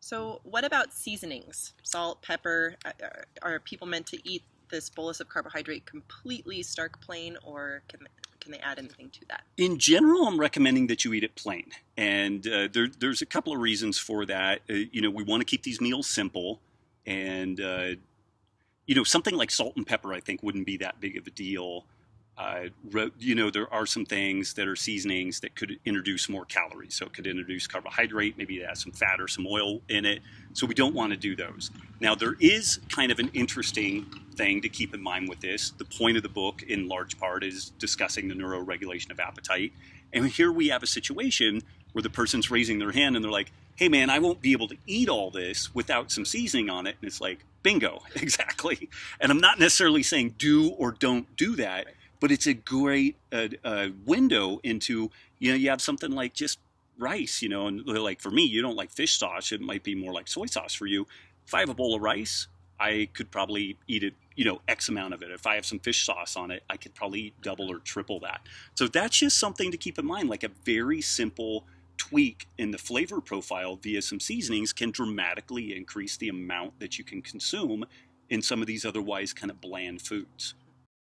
So, what about seasonings? Salt, pepper? Are people meant to eat this bolus of carbohydrate completely stark plain, or can they add anything to that? In general, I'm recommending that you eat it plain, and there's a couple of reasons for that. We want to keep these meals simple, and something like salt and pepper, I think, wouldn't be that big of a deal. There are some things that are seasonings that could introduce more calories. So it could introduce carbohydrate, maybe it has some fat or some oil in it. So we don't want to do those. Now, there is kind of an interesting thing to keep in mind with this. The point of the book, in large part, is discussing the neuroregulation of appetite. And here we have a situation where the person's raising their hand and they're like, hey, man, I won't be able to eat all this without some seasoning on it. And it's like, bingo, exactly. And I'm not necessarily saying do or don't do that. Right. But it's a great window into, you have something like just rice, and like for me, you don't like fish sauce. It might be more like soy sauce for you. If I have a bowl of rice, I could probably eat it, X amount of it. If I have some fish sauce on it, I could probably eat double or triple that. So that's just something to keep in mind, like a very simple tweak in the flavor profile via some seasonings can dramatically increase the amount that you can consume in some of these otherwise kind of bland foods.